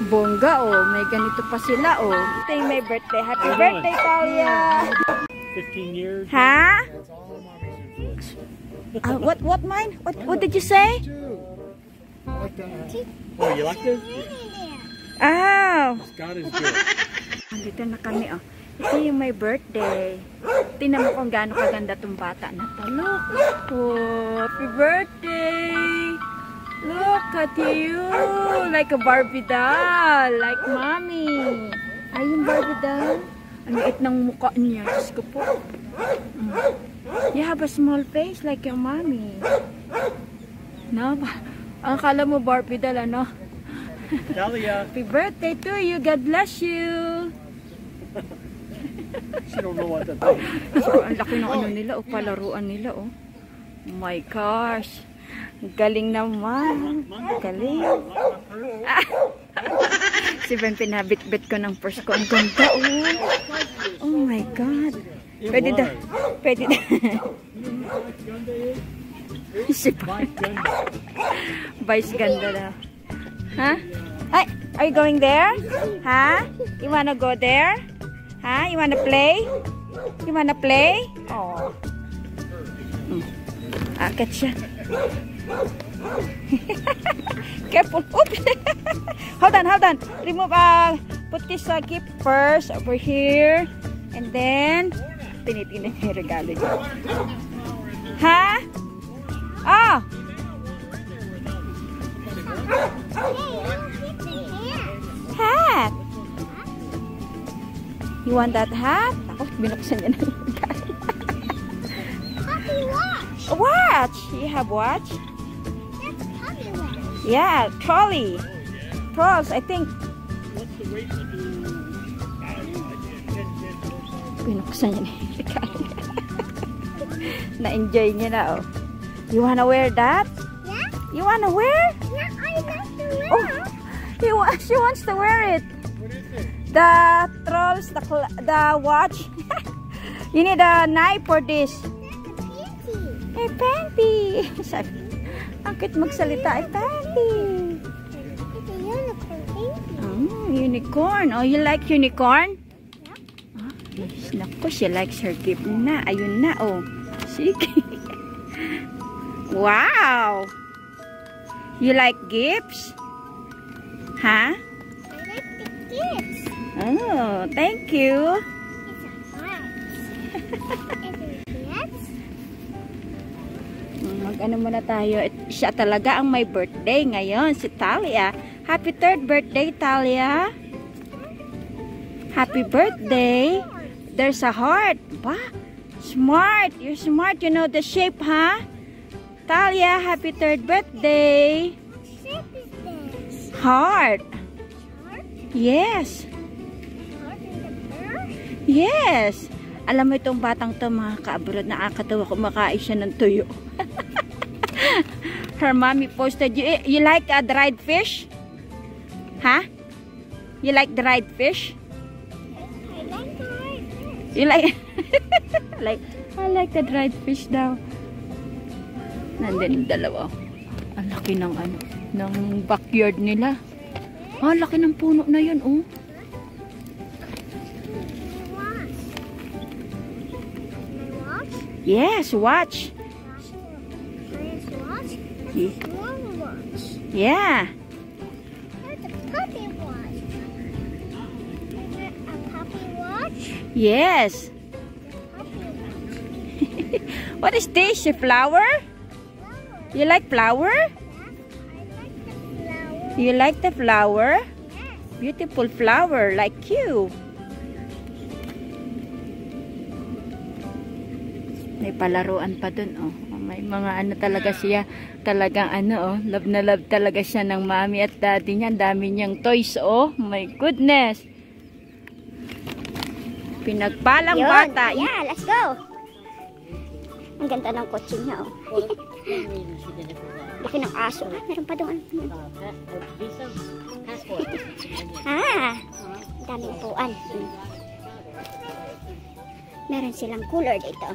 Bongga, oh. May ganito pa sila, oh. Ito yung may birthday. Happy birthday, Talia! 15 years. Ha? What mine? What did you say? Oh, you like this? Oh. God is good. Andito na kami, oh. Ito yung my birthday. Tingnan mo kung gaano kaganda tong bata na to. Look. Oh, happy birthday. Look at you. Like a Barbie doll. Like mommy. Ay, yung Barbie doll. Ang liit ng mukha niya. Diyos ko po. You have a small face like your mommy. No? Ang akala mo Barbie doll, ano? Talia. Happy birthday to you. God bless you. She don't know what to do. So, ang laki ng ano nila, o palaruan nila, oh. Oh my gosh. Galing naman. Galing. Si Ben, pinabit-bit ko ng purse ko. Ang ganda, oh. Oh my God. Pwede da. Pwede da. Si Ben. Vice ganda na. Ha? Ay, are you going there? Ha? You wanna go there? Ha? You wanna play? You wanna play? Oh. Akit siya. Careful. Oops. Hold on. Remove, put this gift first over here. And then, tinitingnan niya yung regalo niya. Ha? Oh. Hat. You want that hat? Ako, binuksan niya na yung regalo. Puppy watch. A watch. You have watch? That's a puppy watch. Yeah, trolley. Trolls, I think. What's the weight to do? Binuksan niya na yung regalo. Na-enjoy niya na, oh. You wanna wear that? Yeah? You wanna wear? Yeah, I like to wear. Oh, she wants to wear it. What is it? The trolls, the watch. You need a knife for this. That's a panty. Eh, panty. Sabi, ang cute magsalita, eh, panty. It's a unicorn panty. Unicorn. Oh, you like unicorn? Yeah. Ah, yes. Naku, she likes her gift na. Ayun na, oh. Sige. Wow. You like gifts? Huh? I like the gifts. Oh, thank you. It's a heart. Is it gifts? Mag-ano muna tayo. Siya talaga ang may birthday ngayon, si Talia. Happy 3rd birthday, Talia. Happy birthday. There's a heart. Wow, smart. You're smart. You know the shape, huh? Talia, happy 3rd birthday. What shape is this? Heart. Heart? Yes. Heart in the bear? Yes. Alam mo itong batang to, mga ka-abroad, nakakatawa kumakain siya ng tuyo. Her mommy posted, you like dried fish? Huh? You like dried fish? I like the right fish. You like, I like the dried fish daw. Nandun yung dalawa. Ang laki ng ano, ng backyard nila. Ah, laki ng puno na yun, oh. Watch? Yes, watch. Nice watch? Yeah. Small watch. Yeah. There's a puppy watch. Is it a puppy watch? Yes. Puppy watch. What is this? A flower? Flower. You like flower? Yes, I like the flower. You like the flower? Yes. Beautiful flower like you. May palaruan pa dun, oh. May mga ano talaga siya. Talagang ano, oh. Love na love talaga siya ng mommy at daddy niya. Ang dami niyang toys, oh. My goodness. Pinagpalang Yun. bata. Yeah, let's go. Ang ganda ng kotse niya, oh. Laki ng aso. Ah, meron pa doon. Ah, ang daming upuan. Meron silang cooler dito.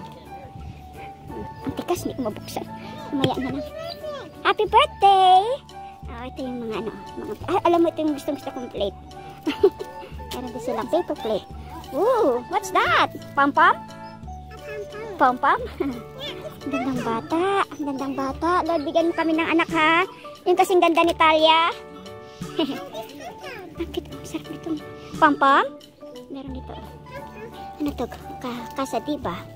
Ang tikas, hindi ko mabuksan. Mamaya na lang. Happy birthday! Oh, Saka ito yung mga ano, alam mo ito yung gustong-gusto kong plate. Meron din silang paper plate. Ooh, what's that? Pom-pom? Pom-pom? Ang gandang bata. Ang gandang bata. Lord, bigyan mo kami ng anak, ha? Yung kasing ganda ni Talia. Sarap na itong pom-pom. Meron dito. Ano ito? Kasadiba.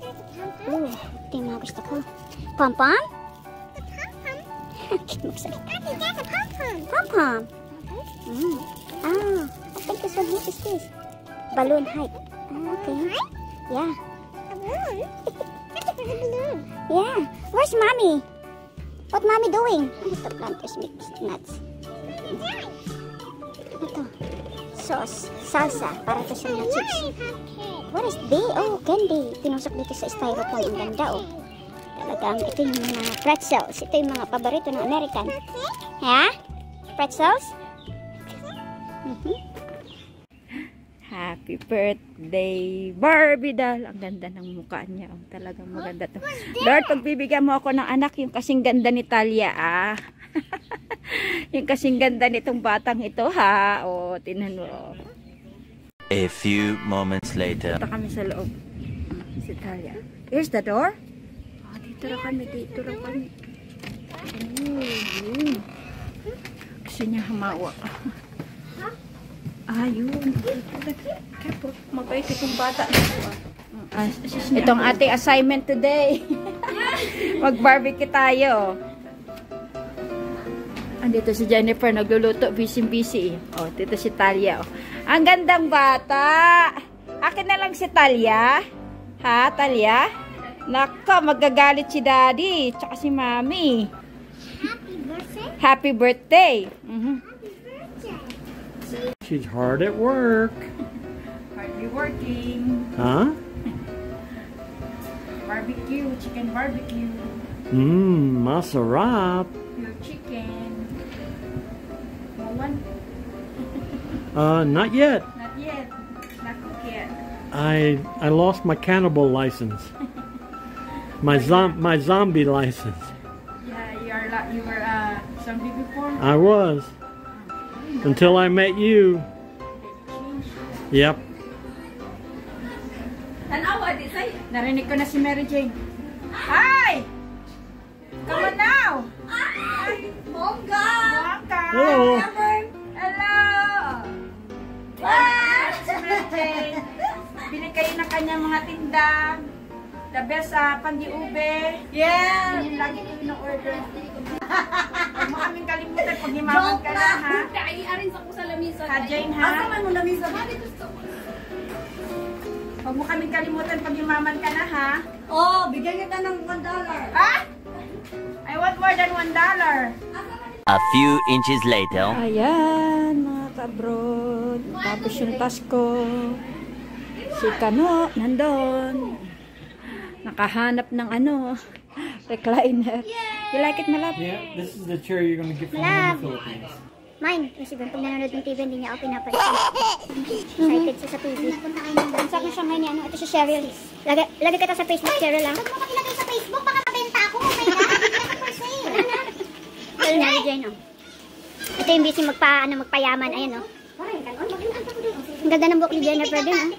Ooh, ito yung mga gusto ko. Pom-pom? Pom-pom. I think this one, what is this? Balloon height. Okay. Yeah. Yeah. Where's mommy? What mommy doing? Ito, planters mixed nuts. Ito. Sauce. Salsa. Para ito siyang chips. What is this? Oh, candy. Pinusok dito sa styrofoam. Ang ganda, oh. Talagang ito yung mga pretzels. Ito yung mga paborito ng American. Ha? Pretzels? Happy birthday, Barbie doll. Ang ganda ng mukha niya. Oh, talagang maganda to. Lord, pagbibigyan mo ako ng anak, yung kasing ganda ni Talia, ah. Yung kasing ganda nitong batang ito, ha. O, tinan mo. A few moments later. Punta kami sa loob. Si Talia. Here's the door. Oh, dito lang kami. Dito lang kami. Oh, gusto niya hamawa. Ayun. Mabait itong bata. Itong ating assignment today. Mag-barbecue tayo. Andito si Jennifer, nagluluto. Busy-busy. Oh, dito si Talia. Oh. Ang gandang bata. Akin na lang si Talia. Ha, Talia? Nako, magagalit si Daddy. Tsaka si Mommy. Happy birthday. Happy birthday. She's hard at work. Hardly working. Huh? Barbecue, chicken barbecue. Masarap. Your chicken. One? Not yet. Not yet. Not cooked yet. I lost my cannibal license. My zombie license. Yeah, you were zombie before? I was. Until I met you. Yep. Narinig ko na si Mary Jane. Hi! Come on now! Hi! Bongga! Bongga! Hello. Hello! Wow! Si Mary Jane. Bili kayo ng kanyang mga tinda. The best pandi-ube. Yeah! Yun lagi ko ino-order. Huwag mo kaming kalimutan pag himaman ka na, ha? Ha, Jane, ha? Huwag mo kaming kalimutan pag yumaman ka na, ha? Oh, bigyan kita ng $1. Ha? I want more than $1. A few inches later. Ayan, mga kabrod. Tapos yung task ko. Si Kano, nandun. Nakahanap ng ano, recliner. You like it, Malap? Yeah, this is the chair you're gonna get from Malap. the Philippines. Mine. Kasi pag nanonood ng TV, hindi niya ako pinapansin. Excited siya sa TV. Ang sabi siya ngayon, ano, ito si Cheryl. Lagay kita sa Facebook, Cheryl, ah. Huwag mo makilagay sa Facebook, baka mabenta ako. Oh my God, hindi ako for sale. Well, Mary Jane, oh. Ito yung busy magpayaman. Ayan, oh. Ang ganda ng buhok ni Jennifer din, oh.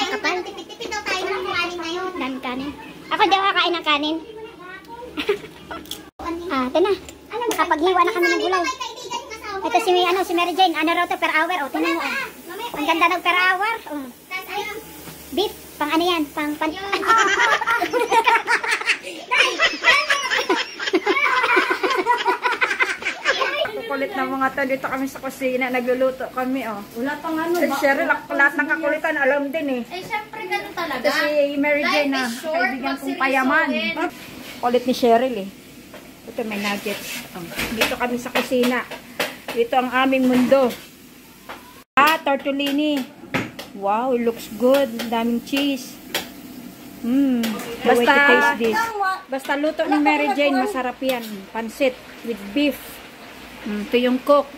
Kapal. Tipid daw tayo ng kanin ngayon. Daming kanin. Ako di ako kakain ng kanin. Ito na. Nakapaghiwa na kami ng gulay. Ito si Mary Jane, ano raw to per hour? O, tingnan mo. Ang ganda ng per hour. Beef, pang ano yan? Pang Kukulit na mga to. Dito kami sa kusina. Nagluluto kami, oh. Wala pang ano Si Cheryl, lahat ng kakulitan, alam din, eh. Eh, syempre ganun talaga. Ito si Mary Jane, na kaibigan kong payaman. Kulit ni Cheryl, eh. Ito may nuggets. Dito kami sa kusina. Dito ang aming mundo. Tortellini. Wow, it looks good. Daming cheese. Basta taste this. Basta luto ni Mary Jane, masarap yan. Pansit with beef. Ito yung cook.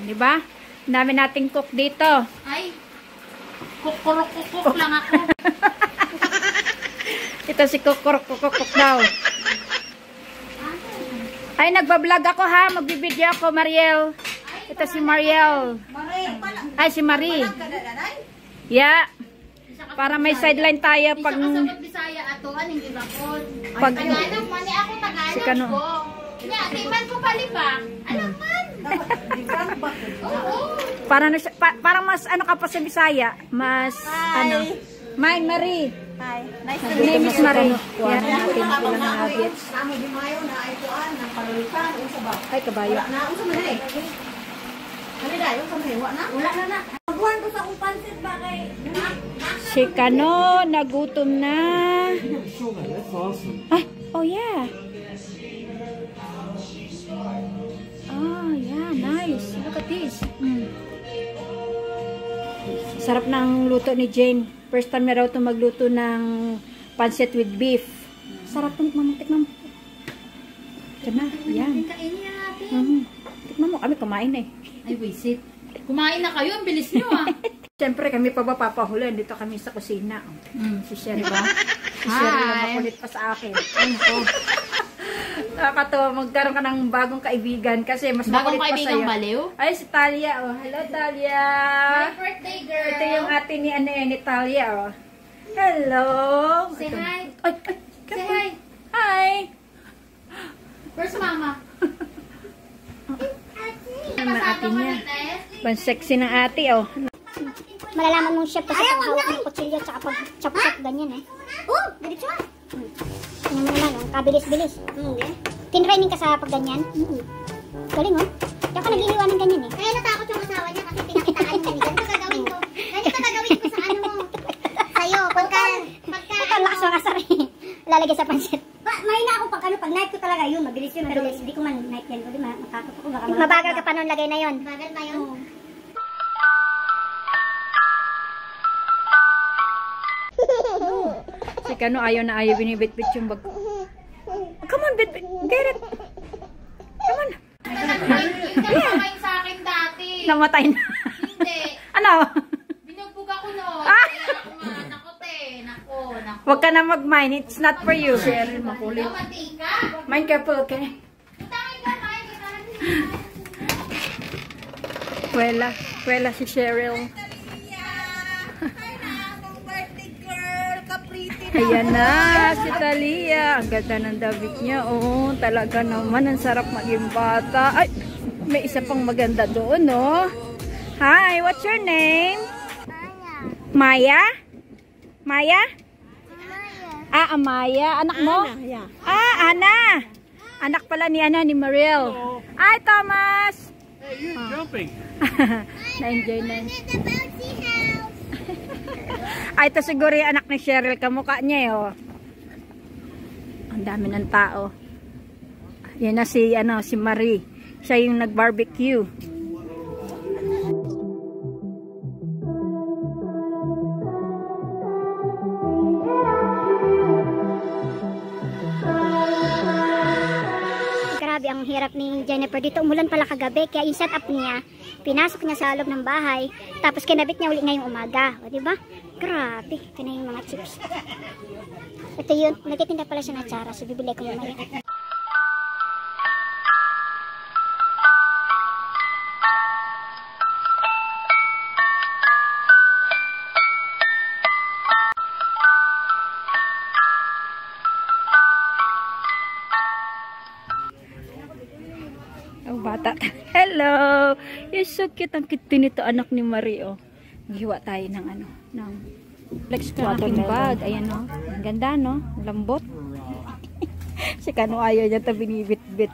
Di ba? Dami nating cook dito. Ay, kukurok lang ako. Ito si kukurok daw. Ay, nagbablog ako, ha. Magbibideo ako, Mariel. Ito si Mariel. Ay, si Marie. Yeah. Para may sideline tayo pag... Bisaya ato, hindi ba po? Pag... Tagalog, mali ako Tagalog Si Kano. ko. Timan ko palibak. Ano man? Oo. Parang mas ano ka pa sa Bisaya. Mas ano. Mine, Marie. Hi. Nice to meet you, Miss Marie. Yan natin ilang nuggets. Ay, kabayo. Si Kano, nagutom na. That's awesome. Ay, oh yeah. Oh yeah, nice. Look at this. Sarap ng luto ni Jane. First time na raw ito magluto ng pancit with beef. Sarap ito. Tikman mo. Ito na. Yan. Kainin na natin. Tikman mo. Kami kumain eh. Ay, wisit. Kumain na kayo. Ang bilis nyo ah. Siyempre kami pa ba papahulan. Dito kami sa kusina. Si Sherry ba? Si Sherry na makulit pa sa akin. Ay, ito. Nakakatawa. Magkaroon ka ng bagong kaibigan kasi mas makulit pa sa'yo. Bagong kaibigang baliw? Ay, si Talia. Oh. Hello, Talia. Happy birthday, girl. Ito yung ate ni ni Talia. Oh. Hello. Say Ito. hi. Ay, Say hi. Hi. Where's mama? Ang ate niya. Ban sexy ng ate, oh. Malalaman mong chef kasi pag hawak ng kutsilyo at saka pag chop-chop ganyan eh. Oh! Diretso ah! Ano mo naman, oh? Kabilis-bilis. Tinraining ka sa pag ganyan? Galing oh. Diyan ka nagliliwa ng ganyan eh. Kaya natakot yung asawa niya kasi pinakitaan yung ganyan. Ganito gagawin ko. Ganito gagawin ko sa ano mo. Sa'yo. Pagka ito, lakas ng asar eh. Lalagay sa pansit. May na ako pag ano, pag night ko talaga yun. Mabilis yun. Pero hindi ko man night yan. Kasi makakot ako. Mabagal ka pa nun lagay na yun. Mabagal pa yun? Si Kano ayaw na ayaw binibit-bit yung bag. Come on, bit-bit. Get it. Come on. Yung kumakain sa akin dati. Namatay na. Hindi. Ano? Binugbog ako noon. Ah! Kaya kumain ako te. Nako. Huwag ka na mag-mine. It's not for you. Cheryl, makulit. Matika. Mind careful, okay? Tayo ka, kain ka na. Puwela si Cheryl. Ayan na, si Talia. Ang ganda ng damit niya. Oh, talaga naman. Ang sarap maging bata. Ay, may isa pang maganda doon, no? Hi, what's your name? Maya? Maya? Ah, Amaya. Anak mo? Yeah. Ah, Ana. Anak pala ni ni Mariel. Hi, Thomas. Hey, you're jumping. Na-enjoy na. Ay, ito siguro yung anak ni Cheryl. Kamukha niya eh, oh. Ang dami ng tao. Yan na si, si Marie. Siya yung nag-barbecue. Grabe, ang hirap ni Jennifer dito. Umulan pala kagabi, kaya yung setup niya, pinasok niya sa loob ng bahay, tapos kinabit niya uli ngayong umaga. O, diba? Grabe. Ito na yung mga chips. Ito yun. Nagtitinda pala siya na tsara, so bibili ko mamaya. Oh, bata. Hello! You're so cute. Ang cute nito, anak ni Marie, oh. Maghiwa tayo ng ng flex cotton bag. Ayan, oh. Ang ganda, no? Ang lambot. Si Kano ayaw niya ito binibit-bit.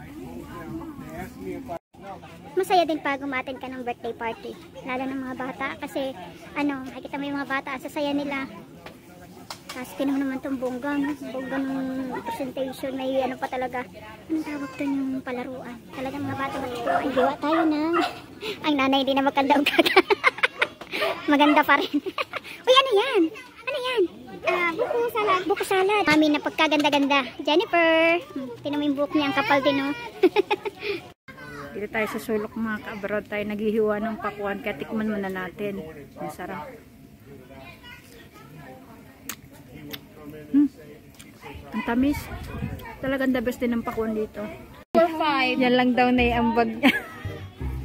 Masaya din pag umattend ka ng birthday party. Lalo ng mga bata. Kasi, nakikita mo yung mga bata, sasaya nila. Tapos, kinuha naman itong bongga, no? Bongga ng presentation. May pa talaga. Anong tawag ito yung palaruan? Talagang mga bata matutuwa. Ay, hiwa tayo na. Ang nanay hindi na magkanda-ugada. Maganda pa rin. Uy, ano yan? Ano yan? Buko salad. Buko salad. Mami na pagkaganda-ganda. Jennifer. Tinan mo yung buhok niya. Ang kapal din, no? Dito tayo sa sulok, mga ka-abroad tayo. Naghihiwa ng pakuan. Kaya tikman muna natin. Ang sarap. Ang tamis. Talagang the best din ng pakuan dito. 4-5. Yan lang daw na yung ambag niya.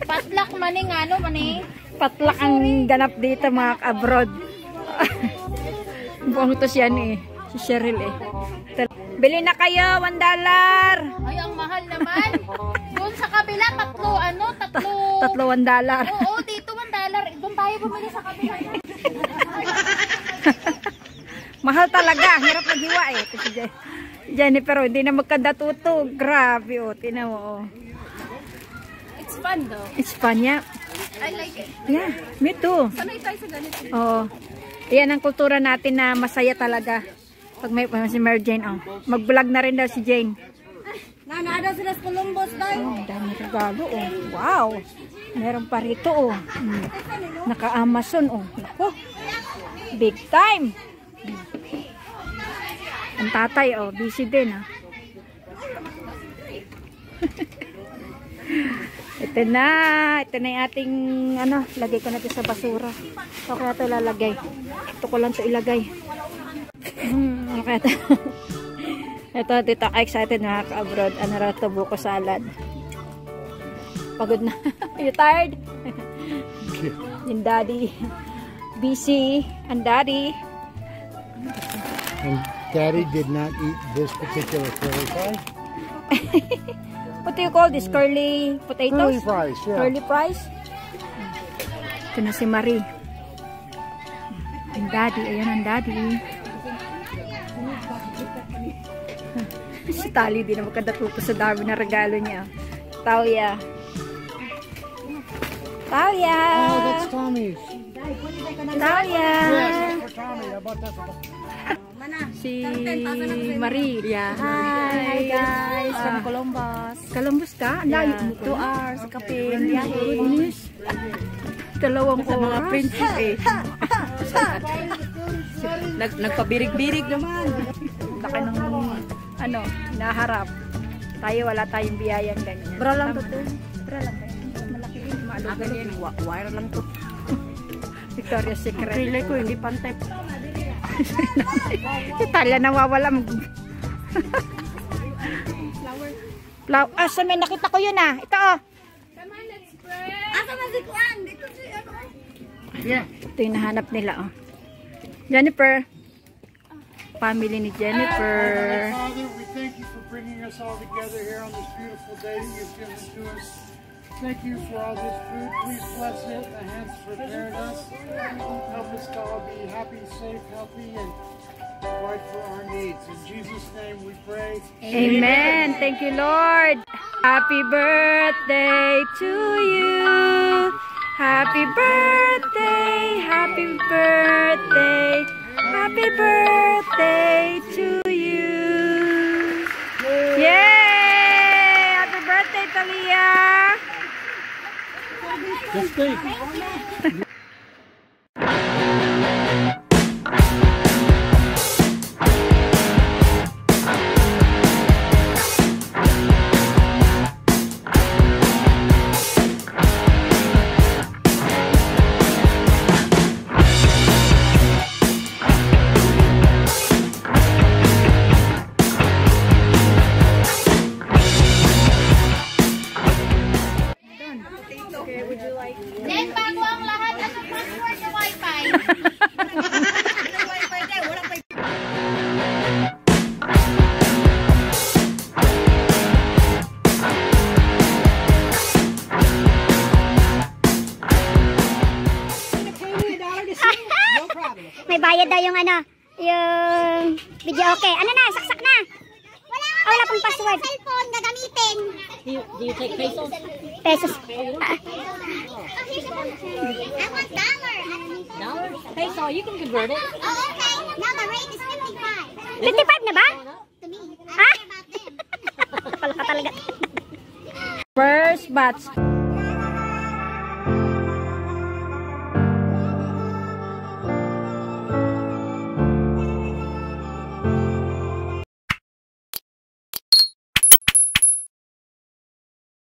Patlak maning ano maning. Patlak ang ganap dito mga abroad. Buong to siya ni si Cheryl eh. Bili na kayo, $1. Ay, ang mahal naman. Doon sa kabila, tatlo. Tatlo $1. Oo, dito $1. Doon tayo bumili sa kabila. Mahal talaga. Hirap maghiwa eh. Kasi Jennifer, oh, hindi na magkandatuto. Grabe, oh. Tinan mo, oh. It's fun though. It's fun, yeah. I like it. Yeah, me too. Sanay tayo sa ganito. Oo. Yan ang kultura natin na masaya talaga. Pag may si Mary Jane, oh. Mag-vlog na rin daw si Jane. Nanada sila sa Columbus tayo. Oh, dami regalo, oh. Wow. Meron pa rito, oh. Naka-Amazon, oh. Naku. Big time. Ang tatay, oh. Busy din, ah. Ito na yung ating ano, lagay ko na ito sa basura. Ito kaya ito lalagay. Ito ko lang ito ilagay. Okay ito. Ito, dito excited na ka-abroad. Ano ra ito, buko salad. Pagod na. You tired? Yung daddy. Busy. And daddy. And Daddy did not eat this particular curly fry. What do you call this? Curly potatoes? Curly fries, yeah. Curly fries? Ito na si Marie. Ang daddy. Ayan ang daddy. Si Tali din na magkadatuto sa dami na regalo niya. Tauya. Tauya. Oh, that's Tommy's. Tauya. Yes, that's for Tommy. How about that? Si Marie. Yeah. Hi guys, from Columbus. Columbus ka? Ang layo mo 2 hours, kapin, biyahe. Goodness. Dalawang Sa mga oras. princess eh. Nagpabirig-birig naman. Laki ng ano, naharap. Tayo wala tayong biyayang ganyan. Bra lang to. Bra lang ba? Malaki din. Akin yan, wire lang to. Victoria's Secret. Relay ko, hindi pantay. Italia nawawala. Flower. Ah, sa may nakita ko yun ah. Ito oh. Asa man si Kuan? Dito si ano? Yeah. Ito yung nahanap nila oh. Jennifer. Family ni Jennifer. Father, we thank you for bringing us all together here on this beautiful day that you've given to us. Thank you for all this food. Please bless it. The hands prepared us. Help us to all be happy, safe, healthy, and provide for our needs. In Jesus' name we pray. Amen. Thank you, Lord. Happy birthday to you. Happy birthday. Happy birthday. Happy birthday to you. Yay! Happy birthday, Talia. Just think. Then, bago ang lahat, ano password yung wifi? May bayad daw yung ano, yung video okay. Ano na, saksak na. Wala pang password. Cellphone gagamitin. Do you take pesos? Pesos. I want dollar. Peso, you can convert it. Oh, okay. Now the rate is 55. 55 na ba? To me. Ha? About them. Pala ka talaga. First batch.